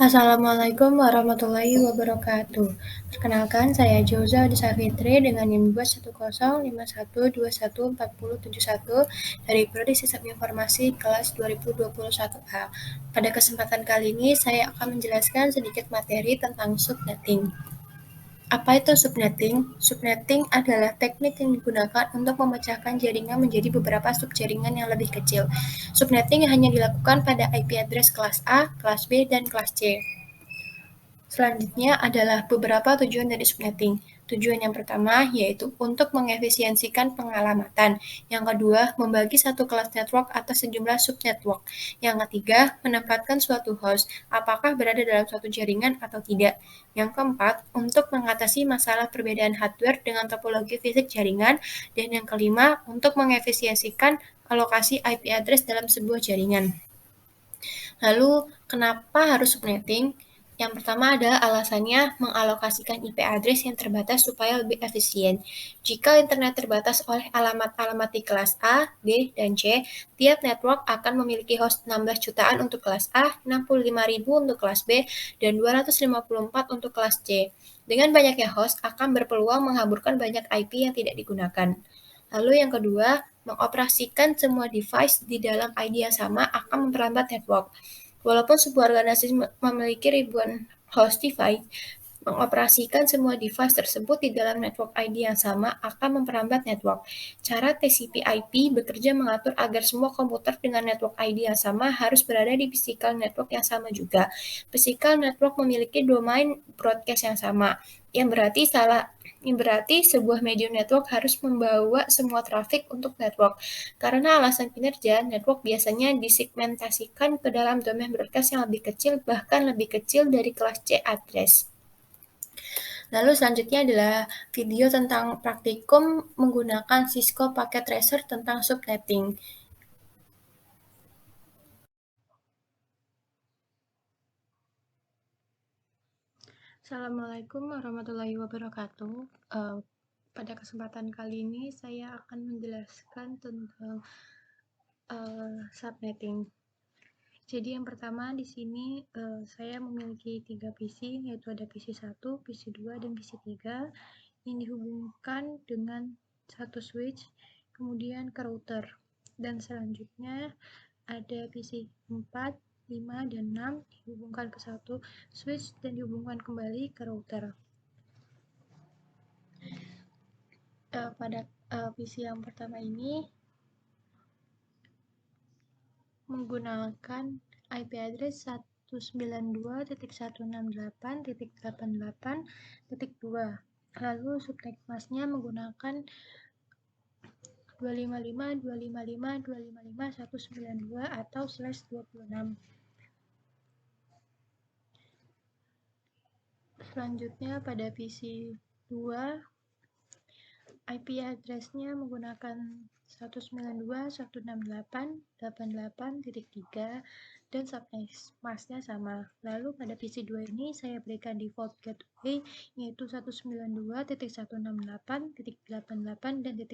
Assalamualaikum warahmatullahi wabarakatuh. Perkenalkan, saya Joza Desafitri dengan NIM 21051214071 dari Prodi Sistem Informasi kelas 2021A. Pada kesempatan kali ini, saya akan menjelaskan sedikit materi tentang subnetting. Apa itu subnetting? Subnetting adalah teknik yang digunakan untuk memecahkan jaringan menjadi beberapa subjaringan yang lebih kecil. Subnetting hanya dilakukan pada IP address kelas A, kelas B, dan kelas C. Selanjutnya adalah beberapa tujuan dari subnetting. Tujuan yang pertama yaitu untuk mengefisiensikan pengalamatan. Yang kedua, membagi satu kelas network atas sejumlah subnetwork. Yang ketiga, menempatkan suatu host, apakah berada dalam suatu jaringan atau tidak. Yang keempat, untuk mengatasi masalah perbedaan hardware dengan topologi fisik jaringan. Dan yang kelima, untuk mengefisiensikan alokasi IP address dalam sebuah jaringan. Lalu, kenapa harus subnetting? Yang pertama adalah alasannya mengalokasikan IP address yang terbatas supaya lebih efisien. Jika internet terbatas oleh alamat-alamat di kelas A, B, dan C, tiap network akan memiliki host 16 jutaan untuk kelas A, 65.000 untuk kelas B, dan 254 untuk kelas C. Dengan banyaknya host akan berpeluang menghamburkan banyak IP yang tidak digunakan. Lalu yang kedua, mengoperasikan semua device di dalam ID yang sama akan memperlambat network. Walaupun sebuah organisasi memiliki ribuan host device, mengoperasikan semua device tersebut di dalam network ID yang sama akan memperlambat network. Cara TCP/IP bekerja mengatur agar semua komputer dengan network ID yang sama harus berada di physical network yang sama juga. Physical network memiliki domain broadcast yang sama, yang berarti sebuah medium network harus membawa semua trafik untuk network. Karena alasan kinerja, network biasanya disegmentasikan ke dalam domain broadcast yang lebih kecil, bahkan lebih kecil dari kelas C address. Lalu selanjutnya adalah video tentang praktikum menggunakan Cisco Packet Tracer tentang subnetting. Assalamualaikum warahmatullahi wabarakatuh. Pada kesempatan kali ini saya akan menjelaskan tentang subnetting. Jadi yang pertama di sini saya memiliki 3 PC, yaitu ada PC 1, PC 2, dan PC 3 yang dihubungkan dengan satu switch, kemudian ke router. Dan selanjutnya ada PC 4, 5, dan 6 dihubungkan ke satu switch dan dihubungkan kembali ke router. Pada PC yang pertama ini menggunakan IP address 192.168.88.2. Lalu subnet masknya menggunakan 255.255.255.192 atau /26. Selanjutnya pada PC 2 IP address-nya menggunakan 192.168.88.3 dan subnet masknya sama. Lalu pada PC 2 ini saya berikan default gateway yaitu 192.168.88 dan .1.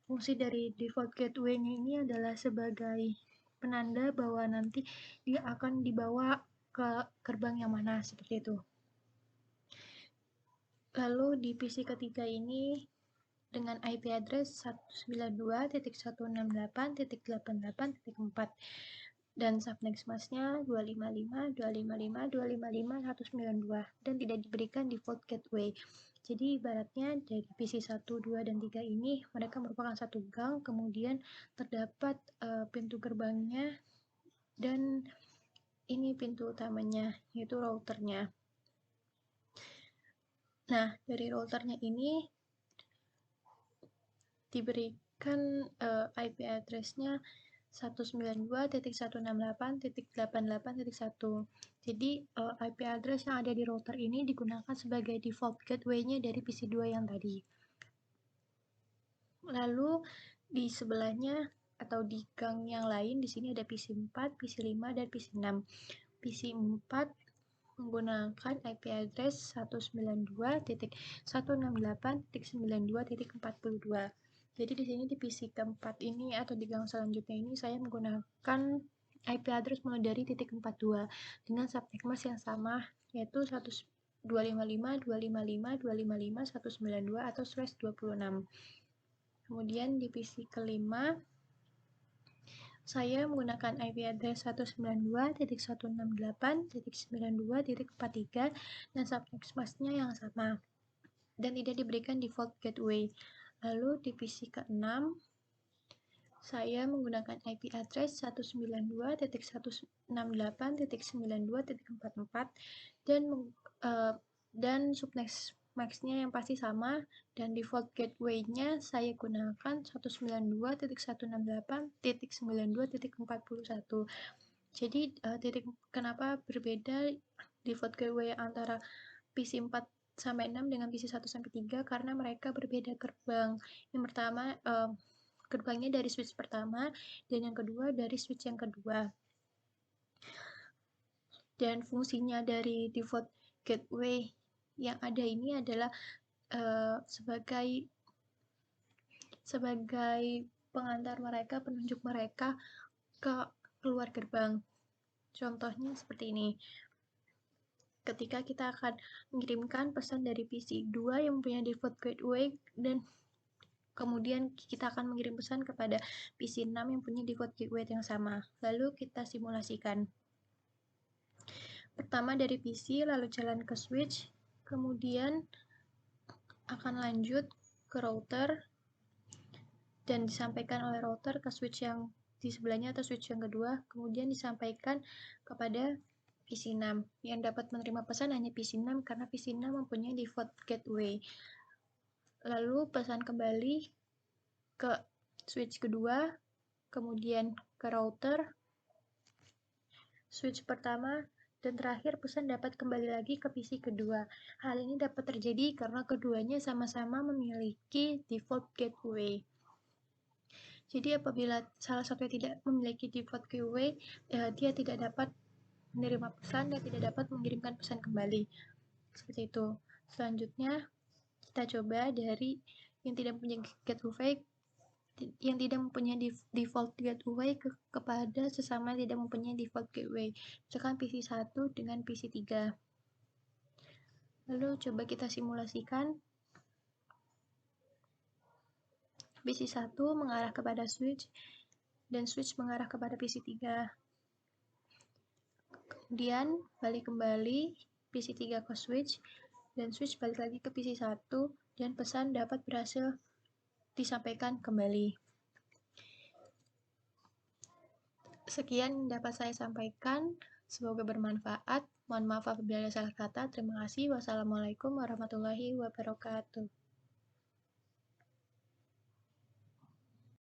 Fungsi dari default gateway-nya ini adalah sebagai penanda bahwa nanti dia akan dibawa ke gerbang yang mana, seperti itu. Lalu di PC ketiga ini dengan IP address 192.168.88.4 dan subnet masknya 255.255.255.192 dan tidak diberikan default gateway. Jadi ibaratnya dari PC 1, 2, dan 3 ini mereka merupakan satu gang, kemudian terdapat pintu gerbangnya dan ini pintu utamanya, yaitu routernya. Nah, dari routernya ini diberikan IP address-nya 192.168.88.1. Jadi IP address yang ada di router ini digunakan sebagai default gateway-nya dari PC 2 yang tadi. Lalu di sebelahnya atau di gang yang lain di sini ada PC 4, PC 5, dan PC 6. PC 4 menggunakan IP address 192.168.92.42. Jadi di sini di PC keempat ini atau di gang selanjutnya ini saya menggunakan IP address mulai dari titik 42 dengan subnet mask yang sama, yaitu 255.255.255.192 atau /26. Kemudian di PC kelima, saya menggunakan IP address 192.168.92.43 dan subnet masknya yang sama dan tidak diberikan default gateway. Lalu di PC ke-6, saya menggunakan IP address 192.168.92.44 dan subnet masknya yang pasti sama dan default gateway-nya saya gunakan 192.168.92.41. Jadi kenapa berbeda default gateway antara PC 4 sampai 6 dengan PC 1 sampai 3 karena mereka berbeda gerbang. Yang pertama gerbangnya dari switch pertama dan yang kedua dari switch yang kedua. Dan fungsinya dari default gateway yang ada ini adalah sebagai pengantar mereka, penunjuk mereka ke keluar gerbang. Contohnya seperti ini. Ketika kita akan mengirimkan pesan dari PC 2 yang mempunyai default gateway dan kemudian kita akan mengirim pesan kepada PC 6 yang punya default gateway yang sama. Lalu kita simulasikan. Pertama dari PC, lalu jalan ke switch, kemudian akan lanjut ke router, dan disampaikan oleh router ke switch yang di sebelahnya atau switch yang kedua, kemudian disampaikan kepada PC 6. Yang dapat menerima pesan hanya PC 6 karena PC 6 mempunyai default gateway. Lalu pesan kembali ke switch kedua, kemudian ke router, switch pertama, dan terakhir pesan dapat kembali lagi ke PC kedua. Hal ini dapat terjadi karena keduanya sama-sama memiliki default gateway. Jadi apabila salah satu tidak memiliki default gateway, dia tidak dapat menerima pesan dan tidak dapat mengirimkan pesan kembali. Seperti itu. Selanjutnya, kita coba dari yang tidak mempunyai default gateway kepada sesama tidak mempunyai default gateway. Misalkan PC 1 dengan PC 3. Lalu coba kita simulasikan. PC 1 mengarah kepada switch dan switch mengarah kepada PC 3. Kemudian balik kembali PC 3 ke switch dan switch balik lagi ke PC 1 dan pesan dapat berhasil disampaikan kembali. Sekian yang dapat saya sampaikan, semoga bermanfaat. Mohon maaf apabila ada salah kata. Terima kasih. Wassalamualaikum warahmatullahi wabarakatuh.